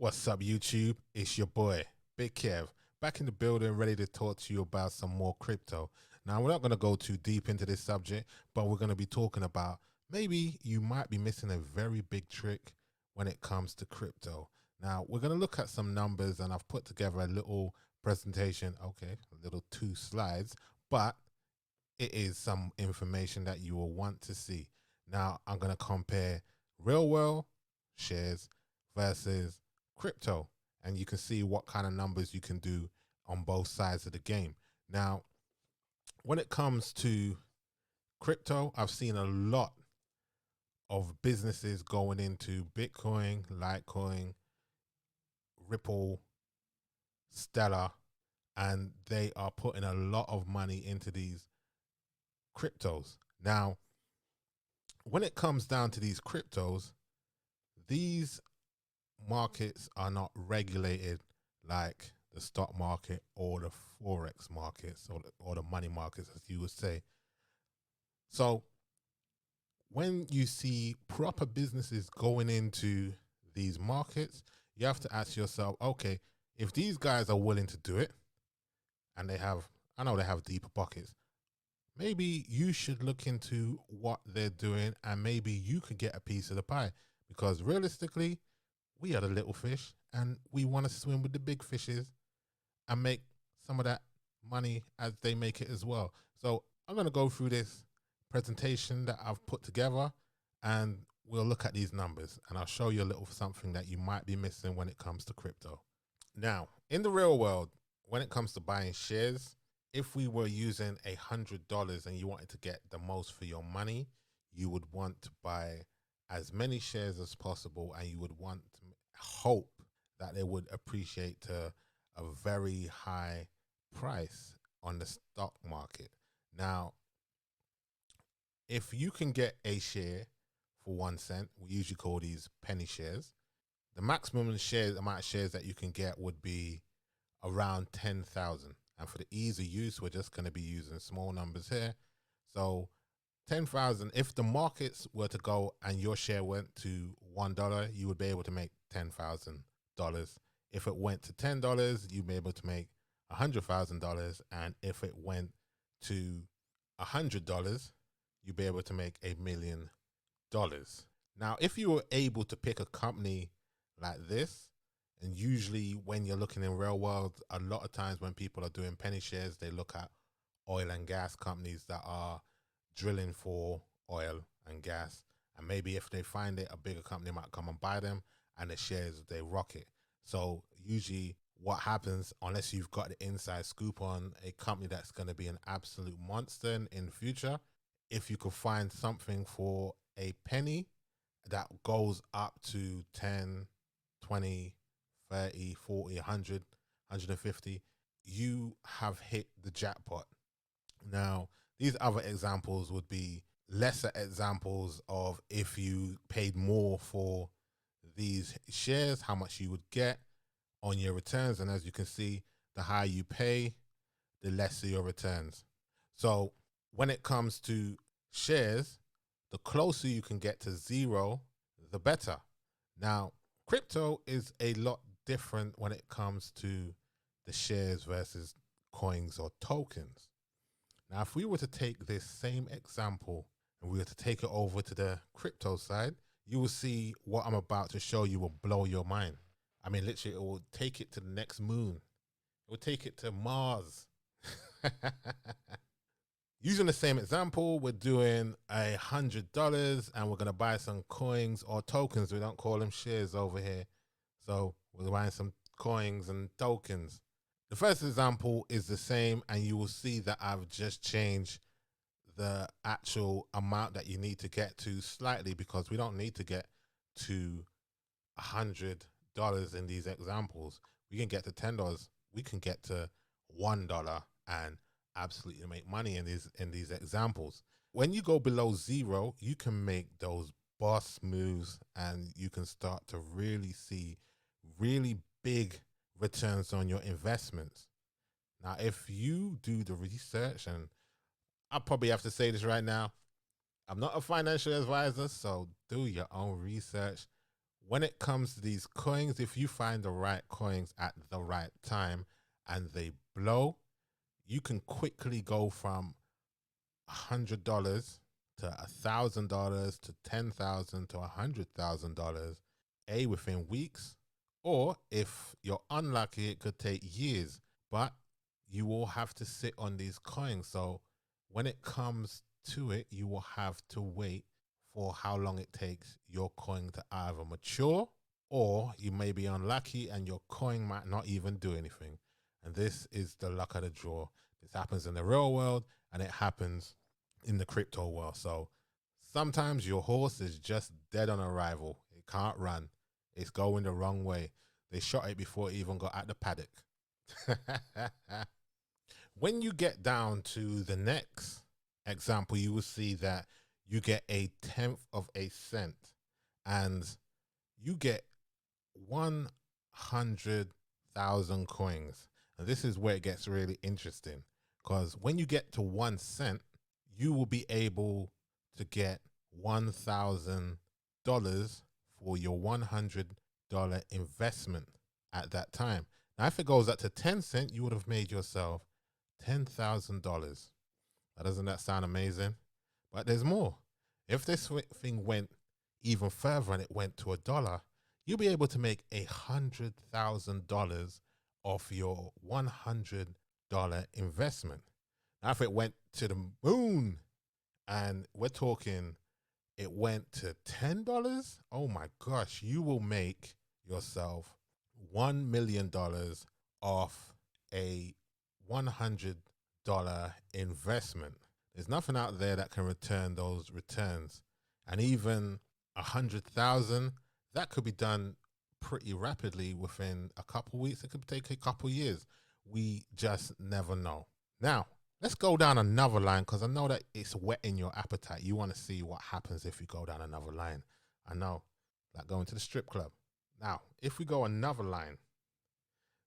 What's up, YouTube? It's your boy, Big Kev, back in the building, ready to talk to you about some more crypto. Now, we're not going to go too deep into this subject, but we're going to be talking about maybe you might be missing a very big trick when it comes to crypto. Now, we're going to look at some numbers, and I've put together a little presentation. Okay, a little 2 slides, but it is some information that you will want to see. Now, I'm going to compare real world shares versus crypto, and you can see what kind of numbers you can do on both sides of the game. Now, when it comes to crypto, I've seen a lot of businesses going into Bitcoin, Litecoin, Ripple, Stellar, and they are putting a lot of money into these cryptos. Now, when it comes down to these cryptos, these markets are not regulated like the stock market or the forex markets or the money markets, as you would say. So when you see proper businesses going into these markets, you have to ask yourself, okay, if these guys are willing to do it and I know they have deeper pockets, maybe you should look into what they're doing and maybe you could get a piece of the pie, because realistically, we are the little fish and we want to swim with the big fishes and make some of that money as they make it as well. So I'm going to go through this presentation that I've put together and we'll look at these numbers and I'll show you a little something that you might be missing when it comes to crypto. Now, in the real world, when it comes to buying shares, if we were using $100 and you wanted to get the most for your money, you would want to buy as many shares as possible, and you would want to hope that they would appreciate to a very high price on the stock market. Now, if you can get a share for 1 cent, we usually call these penny shares, the maximum amount of shares that you can get would be around 10,000. And for the ease of use, we're just going to be using small numbers here. So 10,000, if the markets were to go and your share went to $1, you would be able to make $10,000. If it went to $10, you'd be able to make $100,000. And if it went to $100, you'd be able to make $1 million. Now, if you were able to pick a company like this, and usually when you're looking in real world, a lot of times when people are doing penny shares, they look at oil and gas companies that are drilling for oil and gas, and maybe if they find it, a bigger company might come and buy them and the shares, they rocket. So usually what happens, unless you've got the inside scoop on a company that's going to be an absolute monster in the future, if you could find something for a penny that goes up to 10, 20, 30, 40, 100, 150, you have hit the jackpot. Now, these other examples would be lesser examples of if you paid more for these shares, how much you would get on your returns. And as you can see, the higher you pay, the lesser your returns. So when it comes to shares, the closer you can get to zero, the better. Now, crypto is a lot different when it comes to the shares versus coins or tokens. Now, if we were to take this same example and we were to take it over to the crypto side, you will see what I'm about to show you will blow your mind. I mean, literally, it will take it to the next moon. It will take it to Mars. Using the same example, we're doing $100 and we're going to buy some coins or tokens. We don't call them shares over here. So we're buying some coins and tokens. The first example is the same, and you will see that I've just changed the actual amount that you need to get to slightly, because we don't need to get to $100 in these examples. We can get to $10. We can get to $1 and absolutely make money in these examples. When you go below zero, you can make those boss moves and you can start to really see really big returns on your investments. Now, if you do the research, and I probably have to say this right now, I'm not a financial advisor, so do your own research. when it comes to these coins, if you find the right coins at the right time and they blow, you can quickly go from $100 to $1,000 to $10,000 to $100,000 within weeks, or if you're unlucky, it could take years. But you will have to sit on these coins. So when it comes to it, you will have to wait for how long it takes your coin to either mature, or you may be unlucky and your coin might not even do anything. And this is the luck of the draw. This happens in the real world and it happens in the crypto world. So sometimes your horse is just dead on arrival. It can't run. It's going the wrong way. They shot it before it even got at the paddock. When you get down to the next example, you will see that you get a 1/10 of a cent and you get 100,000 coins. And this is where it gets really interesting, because when you get to 1 cent, you will be able to get $1,000 for your $100 investment at that time. Now, if it goes up to 10 cents, you would have made yourself $10,000. Now, doesn't that sound amazing? But there's more. If this thing went even further and it went to $1, you'll be able to make $100,000 off your $100 investment. Now, if it went to the moon and we're talking it went to $10, oh my gosh, you will make yourself $1 million off a $100 investment. There's nothing out there that can return those returns. And even 100,000, that could be done pretty rapidly within a couple weeks. It could take a couple years. We just never know. Now, let's go down another line, because I know that it's whetting your appetite. You want to see what happens if you go down another line. I know, like going to the strip club. Now, if we go another line,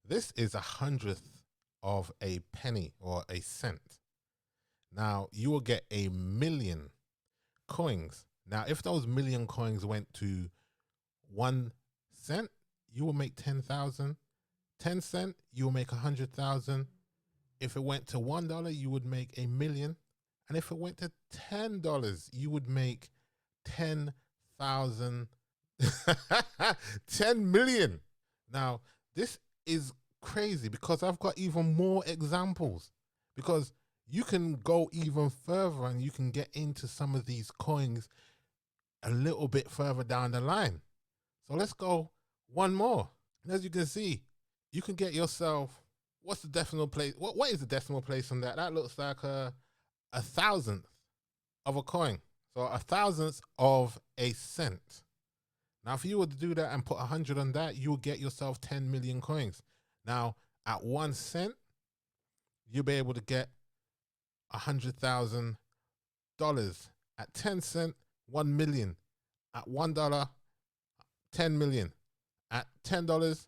this is 100th of a penny or a cent. Now, you will get 1,000,000 coins. Now, if those 1,000,000 coins went to 1 cent, you will make 10,000. 10 cent, you will make 100,000. If it went to $1, you would make 1,000,000. And if it went to $10, you would make 10,000. 10 million. Now, this is crazy because I've got even more examples, because you can go even further and you can get into some of these coins a little bit further down the line. So let's go one more. And as you can see, you can get yourself, what's the decimal place? What is the decimal place on that? That looks like a 1,000th of a coin. So 1,000th of a cent. Now, if you were to do that and put 100 on that, you will get yourself 10 million coins. Now, at 1 cent, you'll be able to get $100,000. At 10 cent, 1 million. At $1, 10 million. At $10,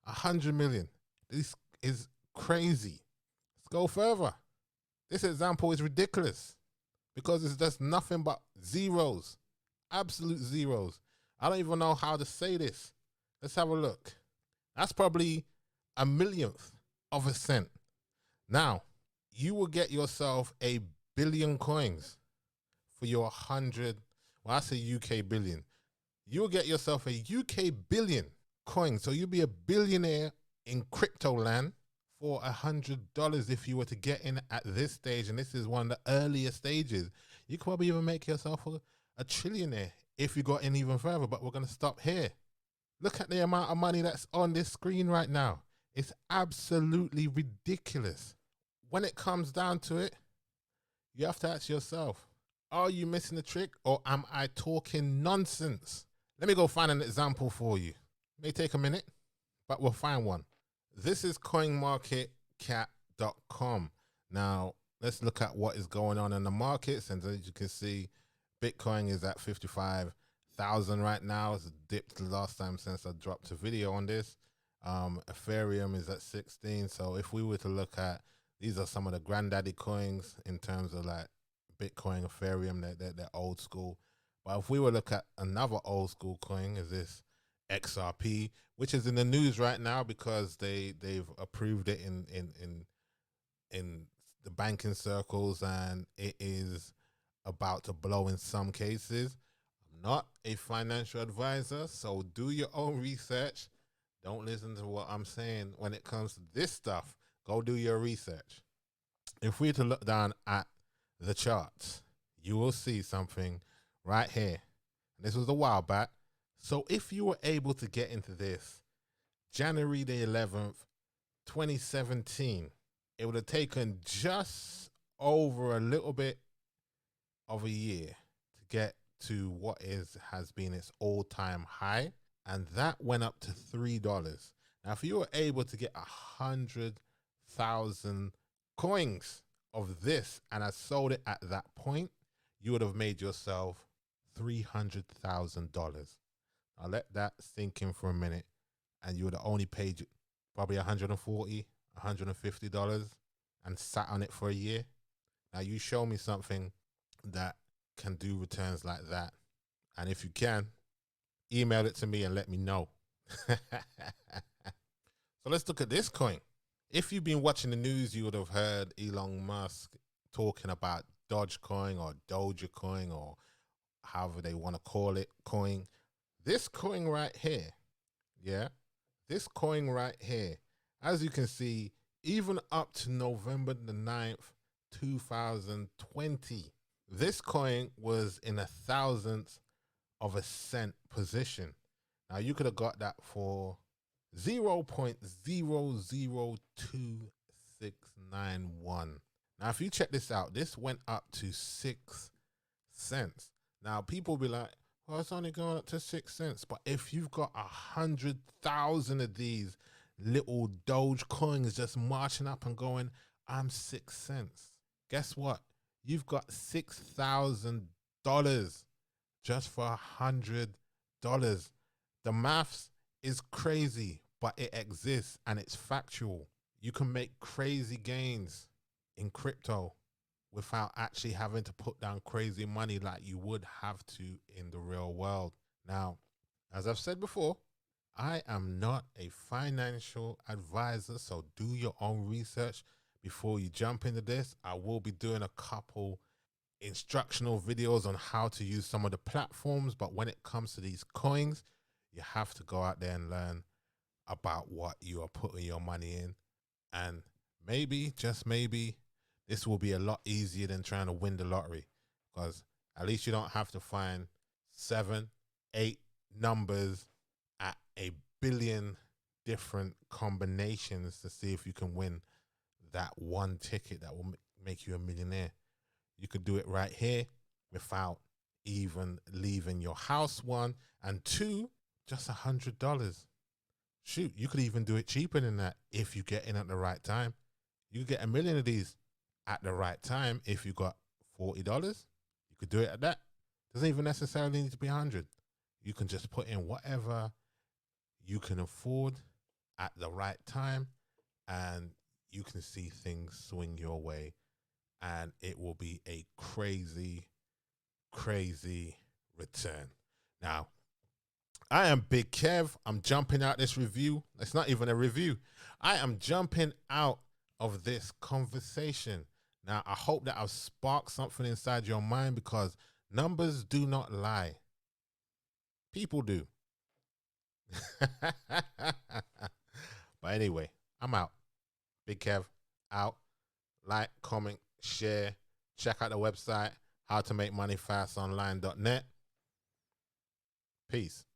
100 million. This is crazy. Let's go further. This example is ridiculous because it's just nothing but zeros, absolute zeros. I don't even know how to say this. Let's have a look. That's probably 1,000,000th of a cent. Now, you will get yourself 1,000,000,000 coins for your 100, well, I say UK billion. You will get yourself a UK billion coins. So you'll be a billionaire in crypto land for $100 if you were to get in at this stage. And this is one of the earlier stages. You could probably even make yourself a trillionaire if you got in even further, but we're going to stop here. Look at the amount of money that's on this screen right now. It's absolutely ridiculous. When it comes down to it, you have to ask yourself, are you missing the trick or am I talking nonsense? Let me go find an example for you. It may take a minute, but we'll find one. This is coinmarketcap.com. Now, let's look at what is going on in the markets. And as you can see, Bitcoin is at 55,000 right now. It's dipped the last time since I dropped a video on this. Ethereum is at 16. So if we were to look at, these are some of the granddaddy coins in terms of like Bitcoin, Ethereum, they're old school. But if we were to look at another old school coin, is this XRP, which is in the news right now because they've approved it in the banking circles, and it is about to blow in some cases. I'm not a financial advisor, so do your own research. Don't listen to what I'm saying when it comes to this stuff. Go do your research. If we were to look down at the charts, you will see something right here. This was a while back. So if you were able to get into this January the 11th, 2017, it would have taken just over a little bit of a year to get to what has been its all-time high, and that went up to $3. Now, if you were able to get 100,000 coins of this and I sold it at that point, you would have made yourself $300,000. I'll let that sink in for a minute, and you would have only paid probably $140, $150 and sat on it for a year. Now you show me something that can do returns like that, and if you can, email it to me and let me know. So let's look at this coin. If you've been watching the news, you would have heard Elon Musk talking about Dogecoin or Dogecoin or however they want to call it, coin. This coin right here, yeah, this coin right here, as you can see, even up to November the 9th, 2020, this coin was in 1,000th of a cent position. Now you could have got that for 0.002691. Now if you check this out, this went up to 6 cents. Now people be like, well, it's only going up to 6 cents. But if you've got 100,000 of these little Doge coins just marching up and going, I'm 6 cents. Guess what? You've got $6,000 just for $100. The maths is crazy, but it exists and it's factual. You can make crazy gains in crypto without actually having to put down crazy money like you would have to in the real world. Now, as I've said before, I am not a financial advisor, so do your own research before you jump into this. I will be doing a couple instructional videos on how to use some of the platforms, but when it comes to these coins, you have to go out there and learn about what you are putting your money in. And maybe, just maybe, this will be a lot easier than trying to win the lottery, because at least you don't have to find 7, 8 numbers at a billion different combinations to see if you can win that one ticket that will make you a millionaire. You could do it right here without even leaving your house, 1, and 2, just $100. Shoot, you could even do it cheaper than that if you get in at the right time. You could get a million of these at the right time. If you got $40, you could do it at that. Doesn't even necessarily need to be 100. You can just put in whatever you can afford at the right time, and you can see things swing your way, and it will be a crazy, crazy return. Now, I am Big Kev. I'm jumping out this review. It's not even a review. I am jumping out of this conversation. Now, I hope that I've sparked something inside your mind, because numbers do not lie. People do. But anyway, I'm out. Big Kev, out. Like, comment, share. Check out the website, howtomakemoneyfastonline.net. Peace.